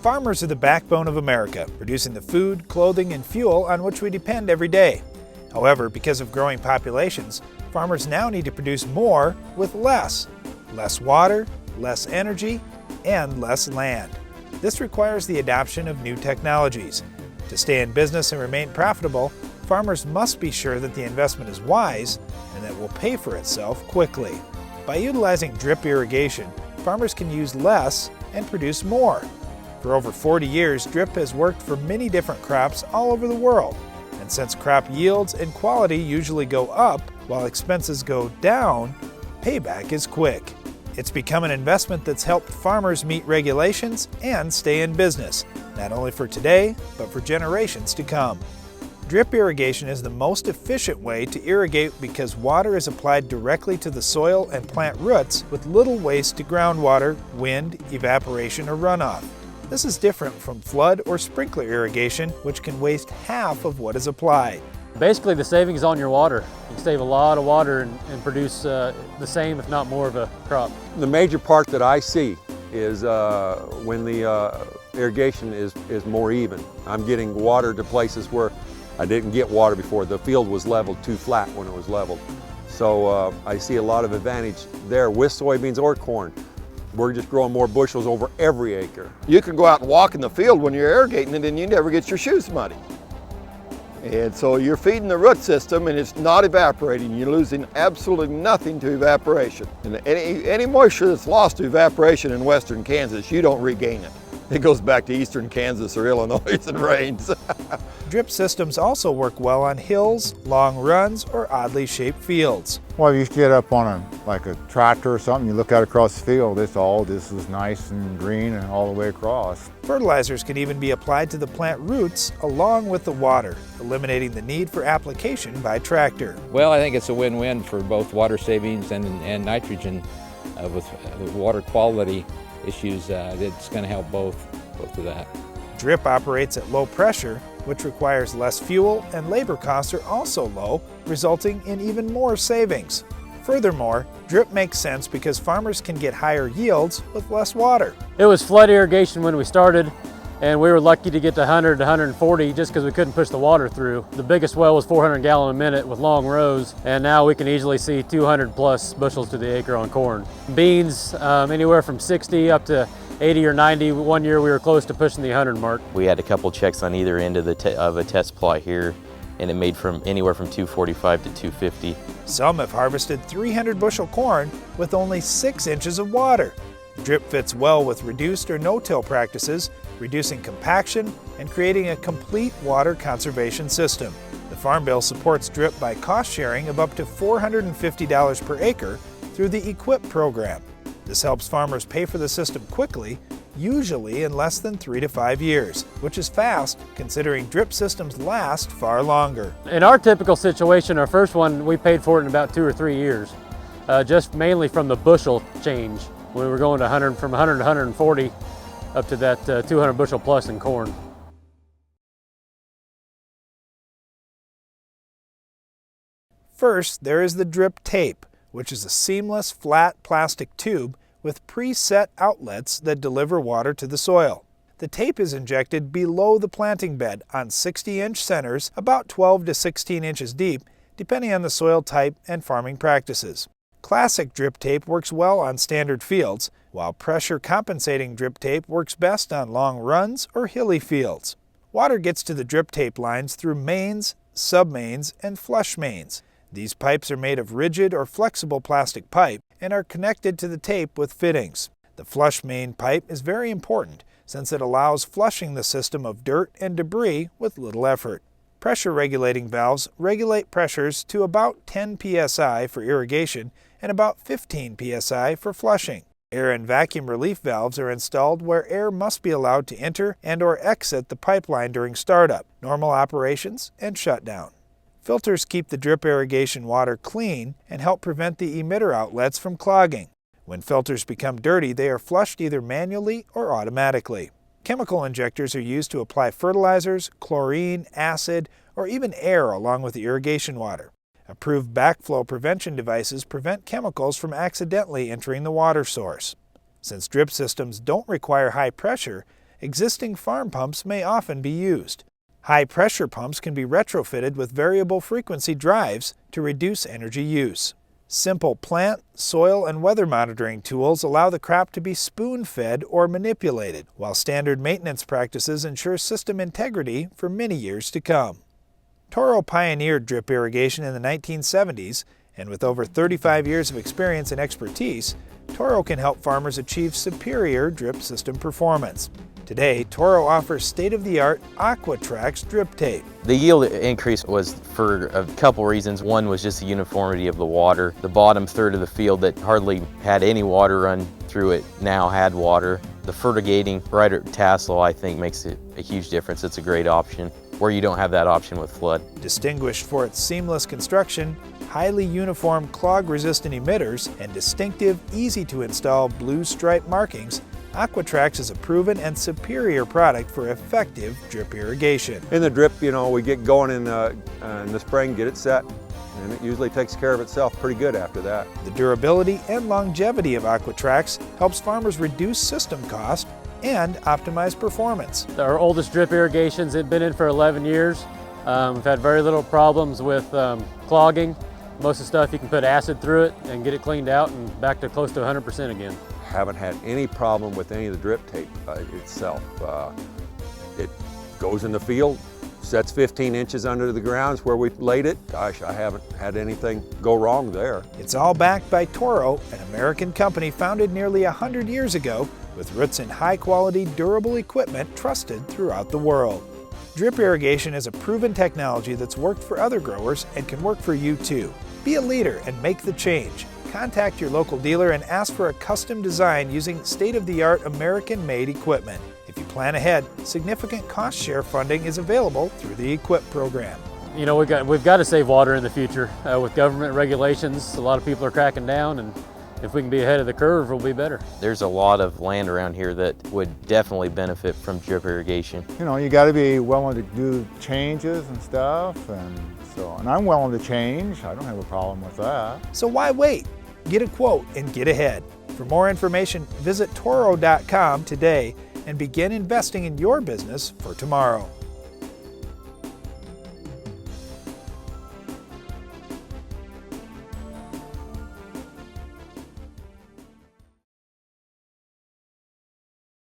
Farmers are the backbone of America, producing the food, clothing, and fuel on which we depend every day. However, because of growing populations, farmers now need to produce more with less. Less water, less energy, and less land. This requires the adoption of new technologies. To stay in business and remain profitable, farmers must be sure that the investment is wise and that it will pay for itself quickly. By utilizing drip irrigation, farmers can use less and produce more. For over 40 years, drip has worked for many different crops all over the world. And since crop yields and quality usually go up while expenses go down, payback is quick. It's become an investment that's helped farmers meet regulations and stay in business, not only for today, but for generations to come. Drip irrigation is the most efficient way to irrigate because water is applied directly to the soil and plant roots with little waste to groundwater, wind, evaporation, or runoff. This is different from flood or sprinkler irrigation, which can waste half of what is applied. Basically, the savings on your water. You can save a lot of water and produce the same, if not more, of a crop. The major part that I see is when the irrigation is more even. I'm getting water to places where I didn't get water before. The field was leveled too flat when it was leveled. So I see a lot of advantage there with soybeans or corn. We're just growing more bushels over every acre. You can go out and walk in the field when you're irrigating it and you never get your shoes muddy. And so you're feeding the root system and it's not evaporating. You're losing absolutely nothing to evaporation. And any moisture that's lost to evaporation in western Kansas, you don't regain it. It goes back to eastern Kansas or Illinois and rains. Drip systems also work well on hills, long runs, or oddly shaped fields. Well, you get up on like a tractor or something, you look out across the field, this is nice and green and all the way across. Fertilizers can even be applied to the plant roots along with the water, eliminating the need for application by tractor. Well, I think it's a win-win for both water savings and nitrogen with water quality issues. It's going to help both of that. Drip operates at low pressure, which requires less fuel, and labor costs are also low, resulting in even more savings. Furthermore, drip makes sense because farmers can get higher yields with less water. It was flood irrigation when we started, and we were lucky to get to 100 to 140 just because we couldn't push the water through. The biggest well was 400 gallon a minute with long rows, and now we can easily see 200 plus bushels to the acre on corn. Beans, anywhere from 60 up to 80 or 90. One year we were close to pushing the 100 mark. We had a couple checks on either end of a test plot here, and it made from anywhere from 245 to 250. Some have harvested 300 bushel corn with only 6 inches of water. Drip fits well with reduced or no-till practices, reducing compaction and creating a complete water conservation system. The Farm Bill supports drip by cost sharing of up to $450 per acre through the EQIP program. This helps farmers pay for the system quickly, usually in less than 3 to 5 years, which is fast considering drip systems last far longer. In our typical situation, our first one, we paid for it in about 2 or 3 years, just mainly from the bushel change. We were going to from 100 to 140 up to that 200 bushel plus in corn. First, there is the drip tape, which is a seamless, flat plastic tube with preset outlets that deliver water to the soil. The tape is injected below the planting bed on 60-inch centers, about 12 to 16 inches deep, depending on the soil type and farming practices. Classic drip tape works well on standard fields, while pressure compensating drip tape works best on long runs or hilly fields. Water gets to the drip tape lines through mains, submains, and flush mains. These pipes are made of rigid or flexible plastic pipe and are connected to the tape with fittings. The flush main pipe is very important since it allows flushing the system of dirt and debris with little effort. Pressure regulating valves regulate pressures to about 10 psi for irrigation and about 15 psi for flushing. Air and vacuum relief valves are installed where air must be allowed to enter and/or exit the pipeline during startup, normal operations, and shutdown. Filters keep the drip irrigation water clean and help prevent the emitter outlets from clogging. When filters become dirty, they are flushed either manually or automatically. Chemical injectors are used to apply fertilizers, chlorine, acid, or even air along with the irrigation water. Approved backflow prevention devices prevent chemicals from accidentally entering the water source. Since drip systems don't require high pressure, existing farm pumps may often be used. High-pressure pumps can be retrofitted with variable frequency drives to reduce energy use. Simple plant, soil, and weather monitoring tools allow the crop to be spoon-fed or manipulated, while standard maintenance practices ensure system integrity for many years to come. Toro pioneered drip irrigation in the 1970s, and with over 35 years of experience and expertise, Toro can help farmers achieve superior drip system performance. Today, Toro offers state-of-the-art aqua-traxx drip tape. The yield increase was for a couple reasons. One was just the uniformity of the water. The bottom third of the field that hardly had any water run through it now had water. The fertigating right at tassel, I think, makes it a huge difference. It's a great option where you don't have that option with flood. Distinguished for its seamless construction, highly uniform clog-resistant emitters, and distinctive, easy-to-install blue stripe markings, aqua-traxx is a proven and superior product for effective drip irrigation. In the drip, you know, we get going in the spring, get it set, and it usually takes care of itself pretty good after that. The durability and longevity of aqua-traxx helps farmers reduce system cost and optimize performance. Our oldest drip irrigations have been in for 11 years. We've had very little problems with clogging. Most of the stuff you can put acid through it and get it cleaned out and back to close to 100% again. Haven't had any problem with any of the drip tape itself. It goes in the field, sets 15 inches under the ground where we laid it. Gosh, I haven't had anything go wrong there. It's all backed by Toro, an American company founded nearly 100 years ago with roots in high-quality, durable equipment trusted throughout the world. Drip irrigation is a proven technology that's worked for other growers and can work for you too. Be a leader and make the change. Contact your local dealer and ask for a custom design using state-of-the-art American-made equipment. If you plan ahead, significant cost share funding is available through the EQIP program. You know, we've got to save water in the future. With government regulations, a lot of people are cracking down, and if we can be ahead of the curve, we'll be better. There's a lot of land around here that would definitely benefit from drip irrigation. You know, you got to be willing to do changes and stuff, and I'm willing to change. I don't have a problem with that. So why wait? Get a quote and get ahead. For more information, visit Toro.com today and begin investing in your business for tomorrow.